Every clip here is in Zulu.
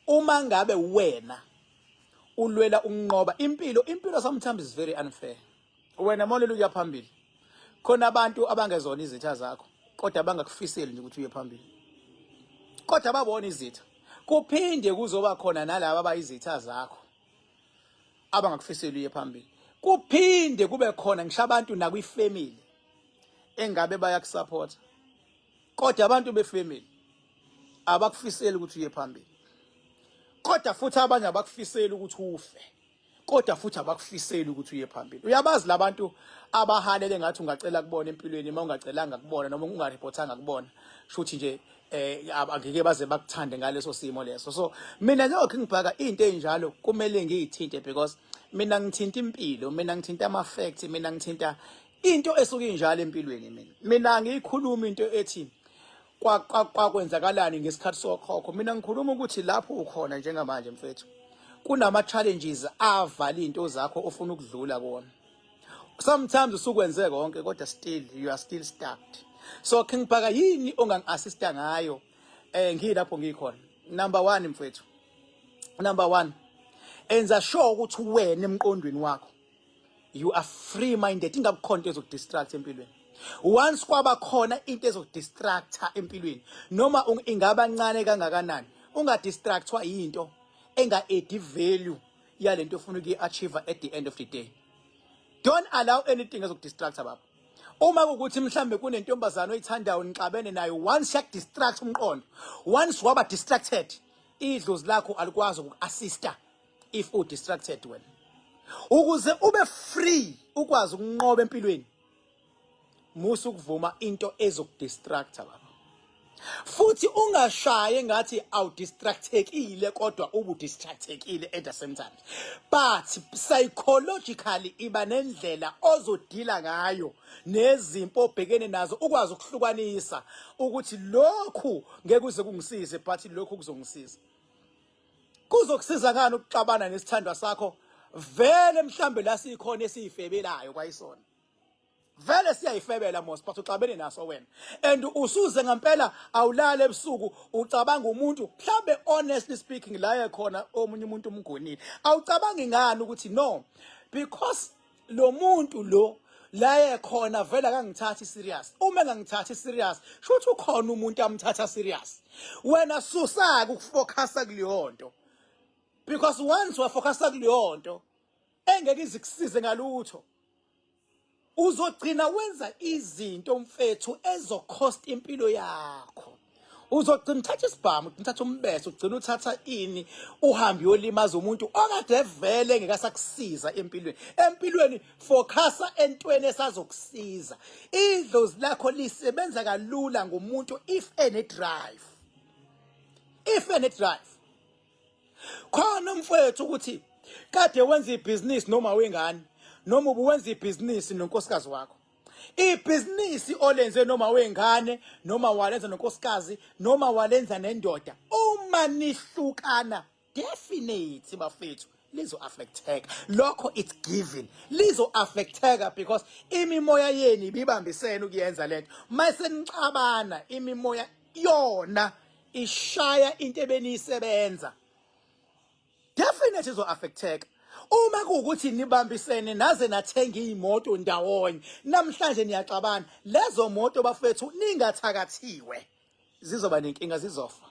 uma ngabe wena ulwela unqoba impilo sometimes is very unfair. Wena molelo uya phambili khona abantu abangezona izitha zakho kodwa bangakufiseli nje ukuthi uye phambili, kodwa babona izitha. Kuphinde kuzoba khona nalabo abayizitha zakho abangakufiseli uye phambili. Kuphinde kube khona ngisho abantu nakwifamily engabe bayakusupport, kodwa abantu befamily abakufiseli ukuthi uye phambili, kodwa futhi abanye abakufiseli ukuthi ufe, kodwa futhi abakufiseli ukuthi uye phambili. Uyabazi labantu abahalele ngathi ungacela kubona empilweni uma ungacelanga kubona noma ungareportanga kubona, shuthi nje angeke baze bakuthande ngaleso simo leso. So mina lokho ngibhaka into enjalo kumele ngiyithinte, because mina ngithinta impilo, mina ngithinta ama facts, mina ngithinta into esuke injalo empilweni. Mina ngiyikhuluma into ethi kwakwenzakalani ngesikhathi sokhokho. Mina ngikhuluma ukuthi lapho ukhona njengamanje mfethu kunama challenges avala into zakho ofuna ukudlula kuona. Sometimes usukwenze konke kodwa still you are still stuck. So ngibhaka yini ongangi-assista ngayo ngilapho ngikhona. Number 1 mfethu, number 1, enza sure ukuthi wena emqondweni wakho you are free minded, ingabukhona into ezokudistract empilweni. Once kwaba khona into ezokudistracta empilweni noma ingaba ncane kangakanani, ungadistractwa yinto enga-add value yalento ofuna ukuyi-achieve at the end of the day. Don't allow anything ezokudistracta baba. Uma ukuthi mhlambe kunentombazana oyithandayo nixabene nayo, once yakudistract umqondo, once waba distracted, idlozi lakho alikwazi uku-assista if u-distracted wena. Ukuze ube free ukwazi ukunqoba empilweni, musu kuvuma into ezokudistracta baba. Futhi ungashaye ngathi awudistractekile kodwa ubudistractekile at the same time. But psychologically iba nendlela ozodila ngayo nezimpo obhekene nazo ukwazi ukuhlukanisa ukuthi lokhu ngeke kuze kungisize but lokhu kuzongisiza. Kuzokusiza ngani ukuxabana nesithandwa sakho? Vele mhlambe la sikhona esiyifebelayo kwayisona. Vele siyayifebela mos but uxabene naso wena. And usuze ngempela awulala ebusuku ucabanga umuntu mhlambe honestly speaking la ekhona omunye umuntu umgonile. Awucabangi ngani ukuthi no, because lo muntu lo la ekhona vele akangithathi serious. Uma engangithathi serious shothi ukhona umuntu amthatha serious. Wena susaka ukufocusa kuleyo nto, because once wafocusa kuleyo nto engeke izikusize ngalutho. Uzogcina wenza izinto mfethu ezocost impilo yakho. Uzogcina uthatha isibhamu, uthatha umbese, ugcina uthatha ini, uhambe uyolimaza umuntu okade vele ngekasakusiza empilweni. Empilweni focusa entweni esazokusiza. Idlozi lakho lisebenza kalula ngomuntu if ene drive. If ene drive. Khona mfethu ukuthi kade wenza ibusiness noma wengane, noma ubuwenza ibusiness nonkosikazi wakho. Ibusiness olenze noma wengane, noma walenza nonkosikazi, noma walenza nendoda, uma nihlukana definitely bafethu lizo affecteka. Lokho it's given. Lizo affecteka because imimoya yeni bibambisene ukuyenza lento. Mase nicabana imimoya yona ishaya into ebenisebenza. Definitely izo affecteka. Uma kuukuthi nibambisene naze nathenga imoto ndawonye, namhlanje niyaxabana, lezo moto bafethu ningathakathiwe, zizoba nenkinga, zizofa.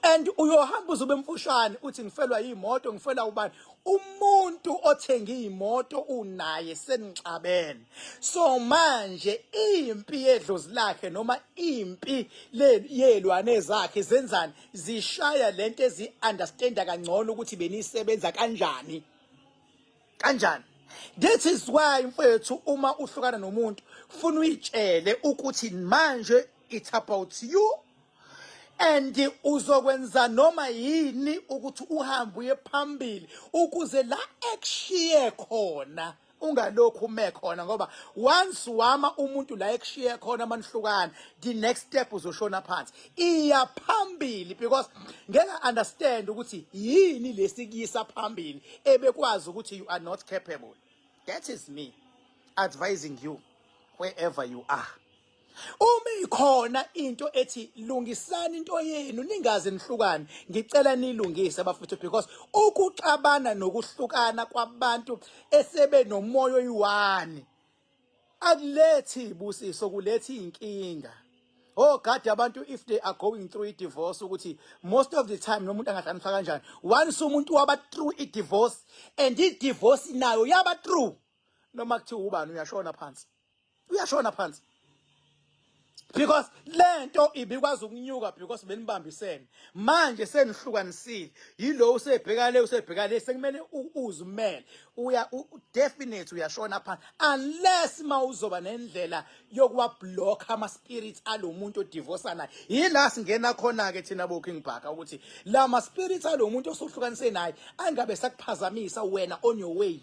And uyohamba uzube mfushane uthi ngifelwa yimoto, ngifelwa ubani. Umuntu othenga imoto unaye senixabene. So manje impi yedlozi lakhe noma impi yelwane zakhe zenzani, zishaya lento ezi-understanda kangcono ukuthi benisebenza kanjani. That is why mfethu uma uhlukana nomuntu ufuna uyitshele ukuthi manje it's about you. And uzokwenza noma yini ukuthi uhambe uye phambili ukuze la ekushiye khona ungalokhu ume khona, ngoba once wama umuntu la ekushiye khona manihlukana, the next step uzoshona phansi. Iya phambili because ngeke understand ukuthi yini lesikuyisa phambili ebekwazi ukuthi you are not capable. That is me advising you wherever you are. Uma ikhona into ethi lungisani into yenu ningaze nihlukane, ngicela nilungise bafethu, because ukuxabana nokuhlukana kwabantu esebe nomoya oyi-1 akulethi busiso, kulethi inkinga. Oh God, abantu if they are going through a divorce ukuthi most of the time nomuntu angahlaniswa kanjani, once umuntu waba through a divorce and i-divorce nayo yaba through, noma kuthiwa ubani uyashona phansi, because lento ibikwazi ukunyuka because benibambisene. Manje senihlukanisile, yilo usebheka le sekumele uzimele, definitely uyashona phansi, unless mawuzoba nendlela yokuwa block ama spirits alo muntu odivorce naye. Yila singena khona ke thina bo King Bhaka ukuthi la ma spirits alo muntu osohlukanise naye angabe sakuphazamisa wena on your way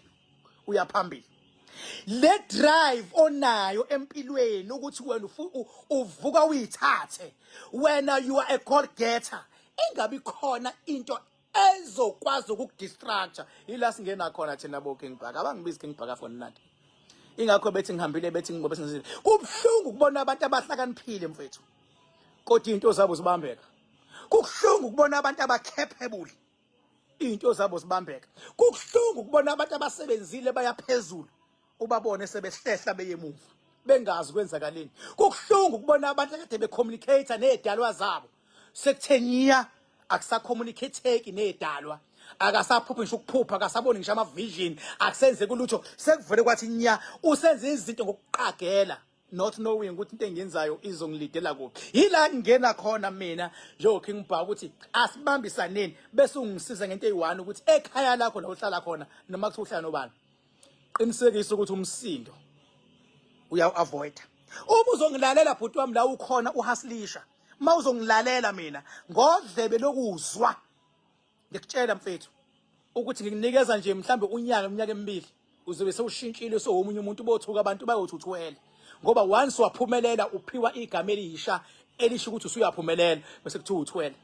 uyaphambili. Le drive onayo empilweni ukuthi wena uvuka uyithathe, wena you are a goal getter, ingabi khona into ezokwazi ukukudistracta. Yila singena khona thina bo King Bhaka, abangibizi King Bhaka for nati. Ingakho bethi ngihambile bethi ngoba senzile kubhlungu ukubona abantu abahlakaniphile mfethu kodwa into zabo zibambeka. Kuhlungu ukubona abantu abacapable into zabo zibambeka. Kuhlungu ukubona abantu abasebenzile bayaphezulu ubabone sebehlehla beyemuva bengazi kwenzakaleni. Kuhlungu ukubona abantu akade becommunicate nezidalwa zabo sekuthenya akusacommunicateki nezidalwa, akasaphuphi ngisho ukuphupha, akasaboni ngisho ama vision, akusenze kulutho, sekuvele kwathi nya usenze izinto ngokuqagela, not knowing ukuthi into engiyenzayo izongilidela kuphi. Yila ngena khona mina njengo King Bhaka ukuthi asibambisaneni bese ungisiza ngento eyi-1 ukuthi ekhaya lakho la uhlala khona noma kuthi uhlala nobani, qinisekisa ukuthi umsindo uyawu-avoida. Uma uzongilalela bhuti wami la ukhona uhaslisha, uma uzongilalela mina ngodlebe lokuzwa, ngikutshela mfethu ukuthi ngikunikeza nje mhlambe iminyaka emibili uzobe sewushintshile sowomunye umuntu bothuka abantu bayothuthwele, ngoba once waphumelela uphiwa igama elisha elisho ukuthi usuyaphumelela bese kuthiwa uthwele.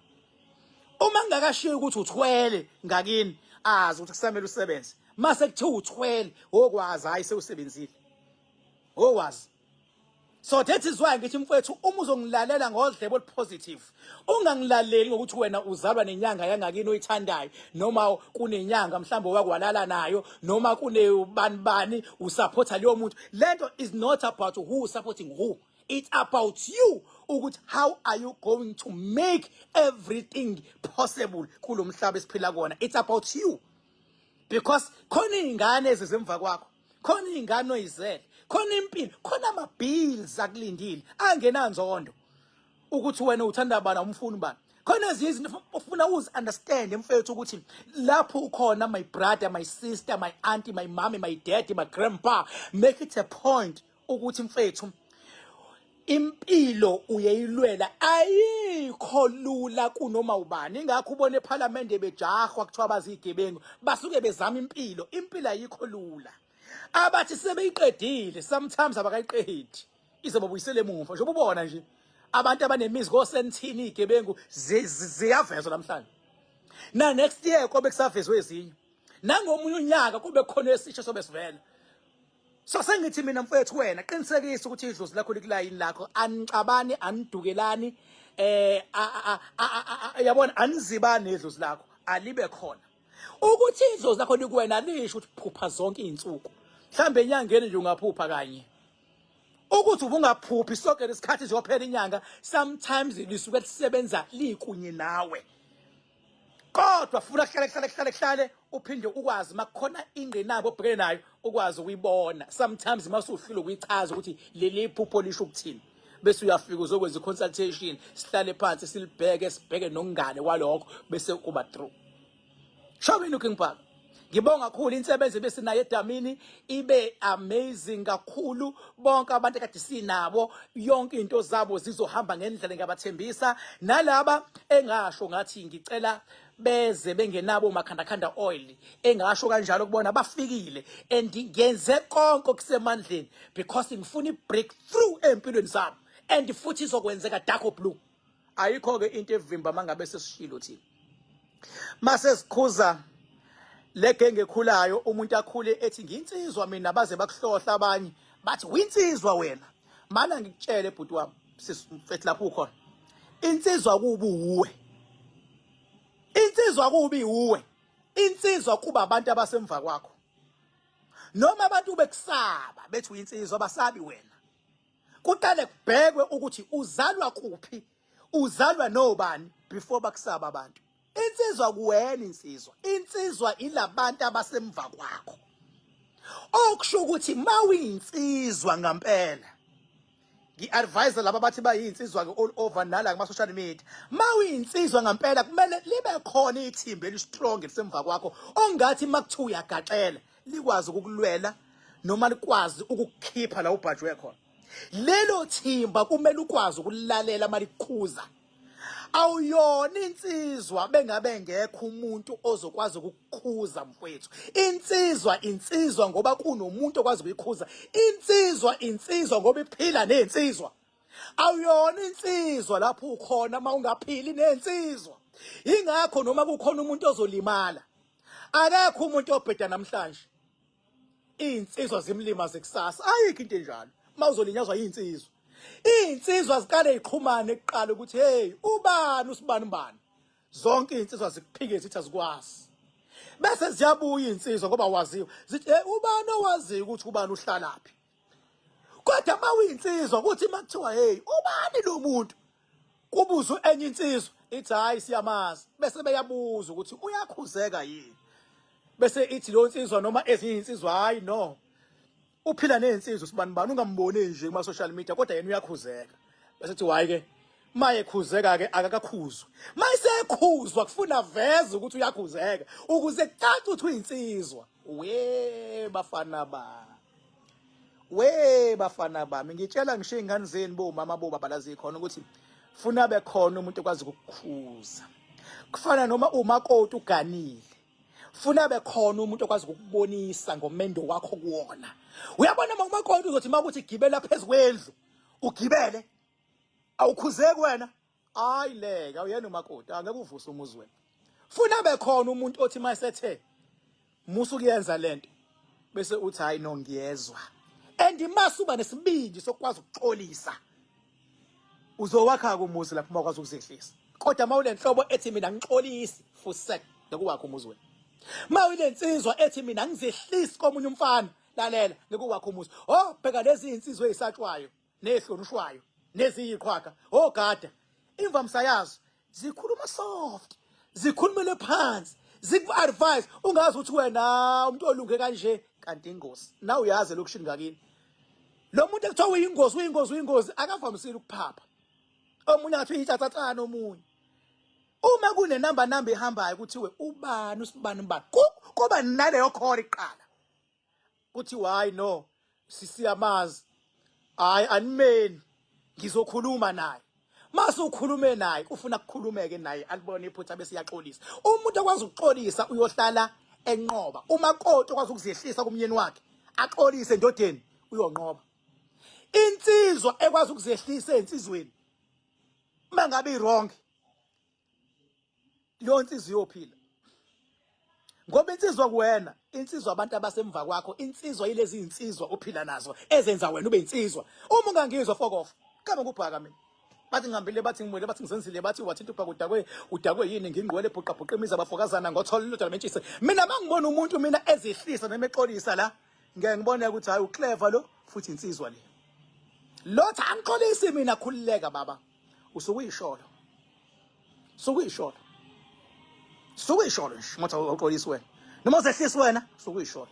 Uma ngingakashiyi ukuthi uthwele ngakini azi ukuthi kusamele usebenze, mase kuthiwa uthwele okwazi hayi sewusebenzile okwazi. So that is why ngithi mfethu uma uzongilalela ngodlebe olupositive, ungangilaleli ngokuthi wena uzalwa nenyanga yangakini oyithandayo, noma kunenyanga mhlambe wakwalala nayo, noma kune bani usupporta leyo muntu. Lento is not about who is supporting who, it's about you ukuthi how are you going to make everything possible kulo mhlaba esiphila kona. It's about you, because khona izingane ezizemva kwakho, khona izingane oyizele, khona impilo, khona ama-bills akulindile angenanzondo ukuthi wena uthanda bani umfuni bani. Khona ezinye izinto ufuna uzi-understand mfethu ukuthi lapho ukhona, my brother, my sister, my auntie, my mommy, my daddy, my grandpa, make it a point ukuthi mfethu impilo uyayilwela ayikho lula kunoma ubani. Ingakho ubone eParliament bejahwa kuthiwa bazigebengu basuke bezama impilo ayikho lula. Abathi sebeyiqedile sometimes abakayiqedi izobabuyisela emuva nje. Ubona nje abantu abanemizi ngosenthini igebengu ziyavezwa namhlanje, na next year kobe kusavezwe ezinye, nangomunye unyaka kube khona esisho sobe sivela. So sengithi mina mfethu wena qinisekisa ukuthi idlozi lakho likulayini lakho, anixabani anidukelani, yabona anizibani idlozi lakho alibe khona. Ukuthi idlozi lakho likuwena lisho ukuthi phupha zonke izinsuku, mhlambe enyangeni nje ungaphupha kanye. Ukuthi ubungaphuphi sonke lesikhathi ziyophela inyanga, sometimes lisuke lisebenza likunye nawe, kodwa funa kuhlale uphinde ukwazi makukhona ingqinamba obhekene nayo ukwazi ukuyibona. Sometimes masuhlule ukuyichaza ukuthi leli phupho lisho ukuthini, bese uyafika uzokwenza i-consultation, sihlale phansi silibheke, sibheke nokungane kwalokho bese kuba through. Shobeni King Bhaka, ngibonga kakhulu insebenzo bese nayo edamini ibe amazing kakhulu. Bonke abantu kade sinabo yonke into zabo zizohamba ngendlela ngabathembisa. Nalaba engasho ngathi ngicela beze bengenabo makhandakhanda oil, engasho kanjalo kubona bafikile and ngenze konke kusemandleni because ngifuna i-breakthrough empilweni zabo and futhi izokwenzeka dark blue. Ayikho ke into evimba mangabe sesishilo thina mase sikhuza legenge ekhulayo, umuntu akhule ethi nginsizwa mina, baze bakuhlohla abanye bathi winsizwa wena, mana ngikutshele bhuti wami sifethi lapho ukhona insizwa kubi uwe insizwa kubi uwe insizwa kuba abantu abasemva kwakho noma abantu bekusaba bethi uyinsizwa basabi wena kuqale kubhekwe ukuthi uzalwa kuphi uzalwa nobani before bakusaba abantu insizwa kuwena insizwa ilabantu abasemva kwakho okusho ukuthi mawuyinsizwa ngempela ngi-advise laba bathi bayinsizwa ke all over nala kuma social media mawuyinsizwa ngempela kumele libe khona ithimba elistrong lisemva kwakho ongathi makuthiwa uyagaxela likwazi ukukulwela noma likwazi ukukukhipha la ubhajwe khona lelo thimba kumele ukwazi ukulalela malikhuza awuyona insizwa bengabe ngekho umuntu ozokwazi ukukhuza mfowethu insizwa ngoba kunomuntu okwazi ukuyikhuza insizwa ngoba iphila nensizwa awuyona insizwa lapho ukhona mawungaphili nensizwa ingakho noma kukhona umuntu ozolimala akekho umuntu obheda namhlanje insizwa zimlimaze kusasa ayikho into enjalo mawuzolinyazwa insizwa zikale iqhumane eqala ukuthi hey ubani usibani zonke insizwa zikuphike zithi azikwazi bese ziyabuya insizwa ngoba waziwa zithi ubani owaziyo ukuthi ubani uhlalaphi kodwa mawuyinsizwa ukuthi makuthiwa hey ubani lo muntu kubuzwe enye insizwa ithi hayi siyamazi bese beyabuza ukuthi uyakhuzeka yini bese ithi lo insizwa noma ezinye insizwa hayi no uphila nensizwa usibani ungambone nje kuma social media kodwa yena uyakhuzeka bese ethi hayi ke maye khuzeka ke akakakhuzwa mayisekhuzwa kufuna veze ukuthi uyakhuzeka ukuze kucace ukuthi uyinsizwa bafana bami ngitshela ngisho ingane zeni bomama bobaba lazikhona ukuthi funa bekhona umuntu okwazi ukukhuza kufana noma umakoti uganile funa bekhona umuntu okwazi ukubonisa ngomendo wakho kuwona uyabona umakoti uzothi makuthi gibela phezukwendlu ugibele awukhuzeki wena ayileka uyena umakoti angeke uvuse umuzi wena funa bekhona umuntu othi mayisethe musu kuyenza lento bese uthi hayi no ngiyezwa and masuba nesibindi sokwazi ukuxolisa uzowakha kumuzi lapho makwazi ukuzehlisa kodwa mawule nhlobo ethi mina ngixolisi fusek ngekuwakho umuzi wena mawulensizwa ethi mina ngizehlisi komunye umfana lalela ngekuwakho umuzi bheka lezi insizwe ezisatshwayo nehlonishwayo neziyiqhwaga gada imvamsa yazo zikhuluma soft zikhulumele phansi ziku-advise ungazi ukuthi wena umuntu olunge kanje kanti ingozi na uyazi lokushini ngakini lo muntu ekuthiwa uyingozi akavamisile ukuphapha omunye ngathi uyitsatsatsana omunye uma kunenamba ehambayo kuthiwe ubani usibani kuba naleyo khona iqala kuthiwa hayi no siyamazi hayi animeni ngizokhuluma naye mase ukhulume naye ufuna ukukhulumeke naye alibone iphutha bese iyaxolisa umuntu okwazi ukuxolisa uyohlala enqoba umakoti okwazi ukuzehlisa kumnyeni wakhe axolise endodeni uyonqoba insizwa ekwazi ukuzehlisa insizweni mangabe wrong lo insizwa iyophila ngoba insizwa kuwena insizwa abantu abasemva kwakho insizwa yilezi insizwa ophila nazo ezenza wena ube insizwa uma ungangizwa fuck off kama kubhaka mina bathi ngihambile bathi ngimwele bathi ngizenzile bathi wathinta ubhaka udakwe yini ngingqwele ebhuqa imiza abafokazana ngothola lodwa lamentshise mina mangibona umuntu mina ezihlisa nemexolisa la ngeke ngibone ukuthi hayi uclever lo futhi insizwa le lothi angixolisi mina khulileka baba usukuyisholo sukuyisholo nje ngoba uxolisi wena noma uzehlisi wena sukuyisholo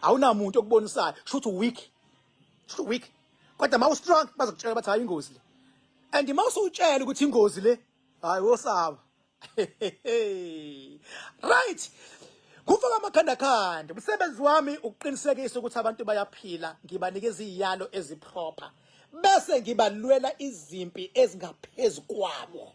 awunamuntu okubonisayo shothi weak kodwa mawu strong bazokutshela bathi hayi ingozi le and mawusutshela ukuthi ingozi le hayi wosaba right kufaka amakhanda umsebenzi wami ukuqinisekisa ukuthi abantu bayaphila ngibanikeza iziyalo eziproper bese ngibalwela izimpi ezingaphezulu kwabo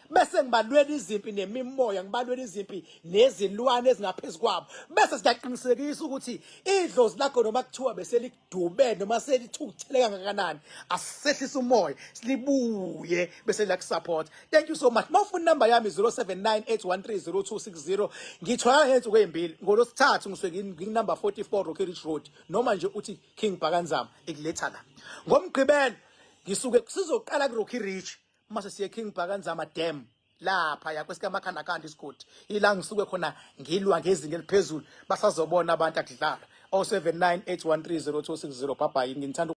bese ngibalwela izimpi nemimoya, ngibalwela izimpi nezilwane ezingaphezulu kwabo, bese siyaqinisekisa ukuthi idlozi lakho noma kuthiwa beselikudube noma selithukuthele kangakanani, asisehlisa umoya, silibuye bese liyakusupport. Thank you so much. Mawufuna inamba yami 0798130260. Ngithola ngensuku ezimbili, ngolosithathu ngisuke nginumber 44 Rocky Ridge Road, noma nje uthi King Bhakanzama ekuletha la. Ngomgqibelo ngisuke sizoqala ku Rocky Ridge mase siye King Bhakanzama Dam lapha yakwesikaMakhanda kanti isigodi ila ngisuke khona ngilwa ngezinga eliphezulu, basazobona abantu akudlala. 0798130260. Bye bye. Ngithanda